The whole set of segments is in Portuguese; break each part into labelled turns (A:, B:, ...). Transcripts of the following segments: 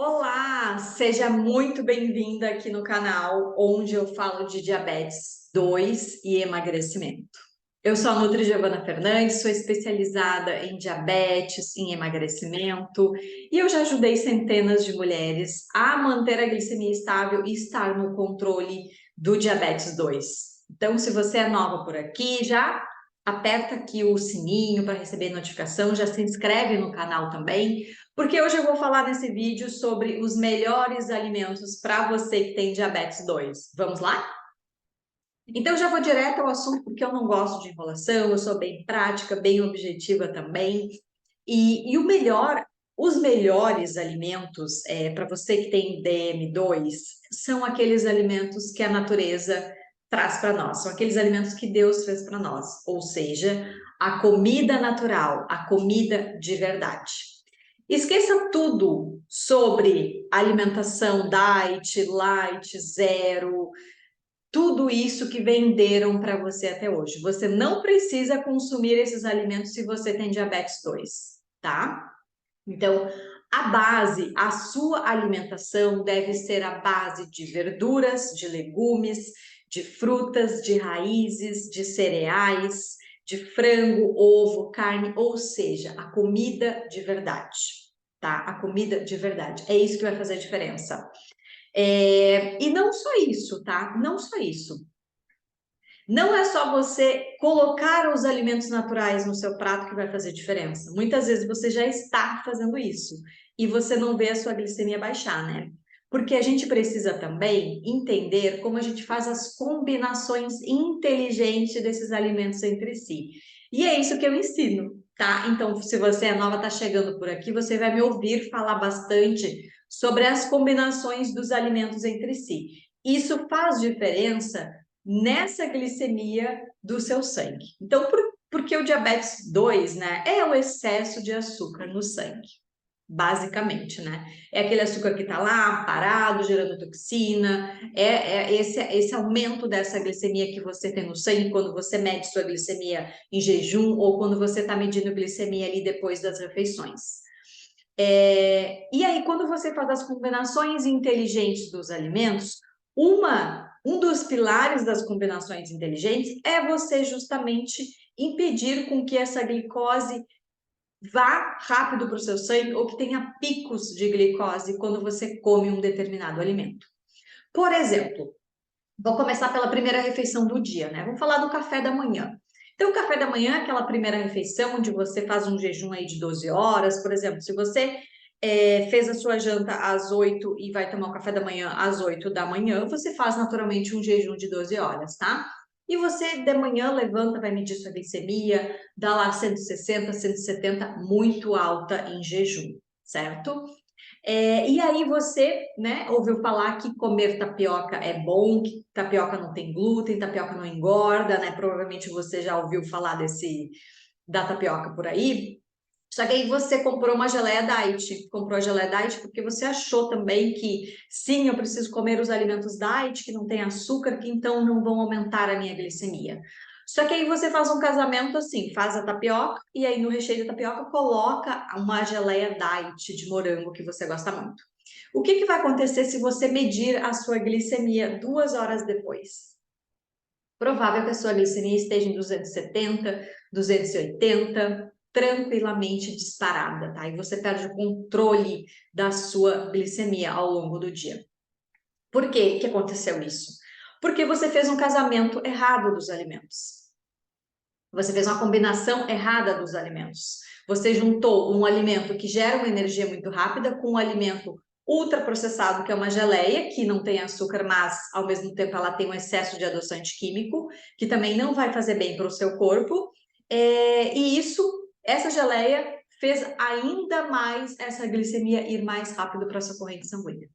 A: Olá, seja muito bem-vinda aqui no canal onde eu falo de diabetes 2 e emagrecimento. Eu sou a Nutri Giovana Fernandes, sou especializada em diabetes, em emagrecimento e eu já ajudei centenas de mulheres a manter a glicemia estável e estar no controle do diabetes 2. Então, se você é nova por aqui, já aperta aqui o sininho para receber notificação, já se inscreve no canal também, porque hoje eu vou falar nesse vídeo sobre os melhores alimentos para você que tem diabetes 2. Vamos lá? Então já vou direto ao assunto, porque eu não gosto de enrolação, eu sou bem prática, bem objetiva também. Os melhores alimentos para você que tem DM2 são aqueles alimentos que a natureza traz para nós, são aqueles alimentos que Deus fez para nós, ou seja, a comida natural, a comida de verdade. Esqueça tudo sobre alimentação diet, light, zero, tudo isso que venderam para você até hoje. Você não precisa consumir esses alimentos se você tem diabetes 2, tá? Então, a sua alimentação deve ser a base de verduras, de legumes, de frutas, de raízes, de cereais, de frango, ovo, carne, ou seja, a comida de verdade, tá? A comida de verdade. É isso que vai fazer a diferença. E não só isso, tá? Não só isso. Não é só você colocar os alimentos naturais no seu prato que vai fazer diferença. Muitas vezes você já está fazendo isso e você não vê a sua glicemia baixar, né? Porque a gente precisa também entender como a gente faz as combinações inteligentes desses alimentos entre si. E é isso que eu ensino, tá? Então, se você é nova, tá chegando por aqui, você vai me ouvir falar bastante sobre as combinações dos alimentos entre si. Isso faz diferença nessa glicemia do seu sangue. Então, porque o diabetes 2, né, é o excesso de açúcar no sangue, basicamente, né? É aquele açúcar que tá lá, parado, gerando toxina, esse aumento dessa glicemia que você tem no sangue quando você mede sua glicemia em jejum ou quando você está medindo glicemia ali depois das refeições. E aí, quando você faz as combinações inteligentes dos alimentos, um dos pilares das combinações inteligentes é você justamente impedir com que essa glicose vá rápido para o seu sangue ou que tenha picos de glicose quando você come um determinado alimento. Por exemplo, vou começar pela primeira refeição do dia, né? Vamos falar do café da manhã. Então, o café da manhã é aquela primeira refeição onde você faz um jejum aí de 12 horas, por exemplo, se você fez a sua janta às 8 e vai tomar o café da manhã às 8 da manhã, você faz naturalmente um jejum de 12 horas, tá? E você de manhã levanta, vai medir sua glicemia, dá lá 160, 170, muito alta em jejum, certo? E aí você, né, ouviu falar que comer tapioca é bom, que tapioca não tem glúten, tapioca não engorda, né? Provavelmente você já ouviu falar da tapioca por aí. Só que aí você comprou uma geleia diet, comprou a geleia diet porque você achou também que sim, eu preciso comer os alimentos diet que não tem açúcar, que então não vão aumentar a minha glicemia. Só que aí você faz um casamento assim, faz a tapioca e aí no recheio da tapioca coloca uma geleia diet de morango que você gosta muito. O que que vai acontecer se você medir a sua glicemia 2 horas depois? Provável que a sua glicemia esteja em 270, 280, tranquilamente disparada, tá? E você perde o controle da sua glicemia ao longo do dia. Por que aconteceu isso? Porque você fez um casamento errado dos alimentos. Você fez uma combinação errada dos alimentos. Você juntou um alimento que gera uma energia muito rápida com um alimento ultraprocessado, que é uma geleia, que não tem açúcar, mas ao mesmo tempo ela tem um excesso de adoçante químico, que também não vai fazer bem para o seu corpo. Essa geleia fez ainda mais essa glicemia ir mais rápido para a sua corrente sanguínea,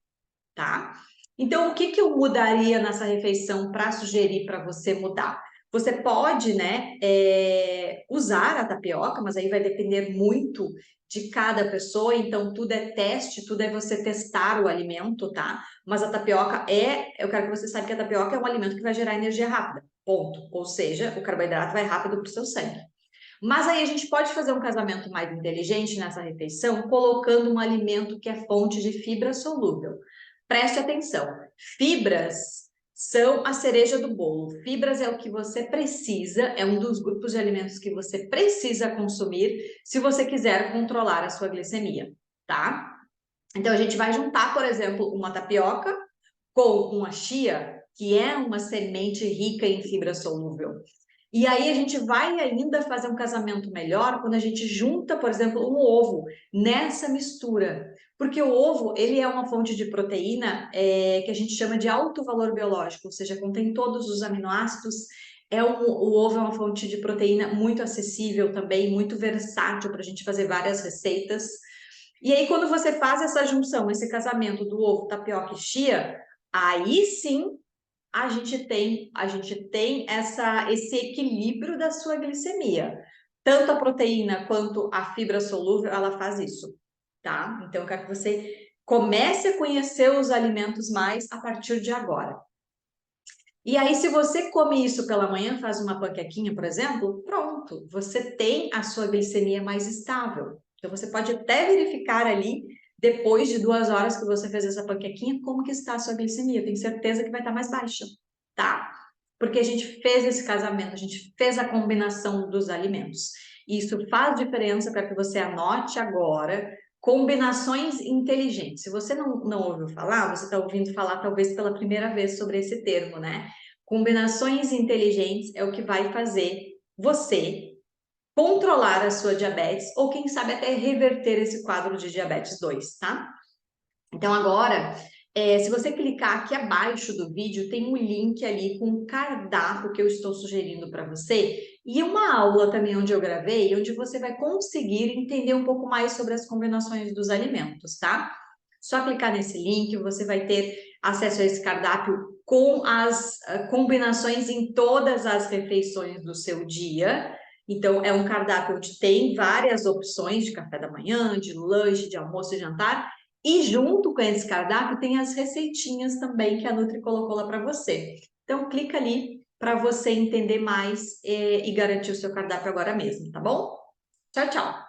A: tá? Então, o que que eu mudaria nessa refeição para sugerir para você mudar? Você pode, né, usar a tapioca, mas aí vai depender muito de cada pessoa, então tudo é teste, tudo é você testar o alimento, tá? Mas a tapioca eu quero que você saiba que a tapioca é um alimento que vai gerar energia rápida, ponto. Ou seja, o carboidrato vai rápido para o seu sangue. Mas aí a gente pode fazer um casamento mais inteligente nessa refeição, colocando um alimento que é fonte de fibra solúvel. Preste atenção, fibras são a cereja do bolo. Fibras é o que você precisa, é um dos grupos de alimentos que você precisa consumir se você quiser controlar a sua glicemia, tá? Então a gente vai juntar, por exemplo, uma tapioca com uma chia, que é uma semente rica em fibra solúvel. E aí a gente vai ainda fazer um casamento melhor quando a gente junta, por exemplo, um ovo nessa mistura. Porque o ovo, ele é uma fonte de proteína que a gente chama de alto valor biológico, ou seja, contém todos os aminoácidos. O ovo é uma fonte de proteína muito acessível também, muito versátil para a gente fazer várias receitas. E aí, quando você faz essa junção, esse casamento do ovo, tapioca e chia, aí sim a gente tem esse equilíbrio da sua glicemia. Tanto a proteína quanto a fibra solúvel, ela faz isso, tá? Então, eu quero que você comece a conhecer os alimentos mais a partir de agora. E aí, se você come isso pela manhã, faz uma panquequinha, por exemplo, pronto, você tem a sua glicemia mais estável. Então, você pode até verificar ali, depois de 2 horas que você fez essa panquequinha, como que está a sua glicemia. Eu tenho certeza que vai estar mais baixa, tá? Porque a gente fez esse casamento, a gente fez a combinação dos alimentos. Isso faz diferença para que você anote agora combinações inteligentes. Se você não ouviu falar, você está ouvindo falar talvez pela primeira vez sobre esse termo, né? Combinações inteligentes é o que vai fazer você controlar a sua diabetes ou, quem sabe, até reverter esse quadro de diabetes 2, tá? Então, agora, se você clicar aqui abaixo do vídeo, tem um link ali com um cardápio que eu estou sugerindo para você e uma aula também onde eu gravei, onde você vai conseguir entender um pouco mais sobre as combinações dos alimentos, tá? Só clicar nesse link, você vai ter acesso a esse cardápio com as combinações em todas as refeições do seu dia. Então, é um cardápio onde tem várias opções de café da manhã, de lanche, de almoço e jantar. E junto com esse cardápio tem as receitinhas também que a Nutri colocou lá para você. Então, clica ali para você entender mais e garantir o seu cardápio agora mesmo, tá bom? Tchau, tchau!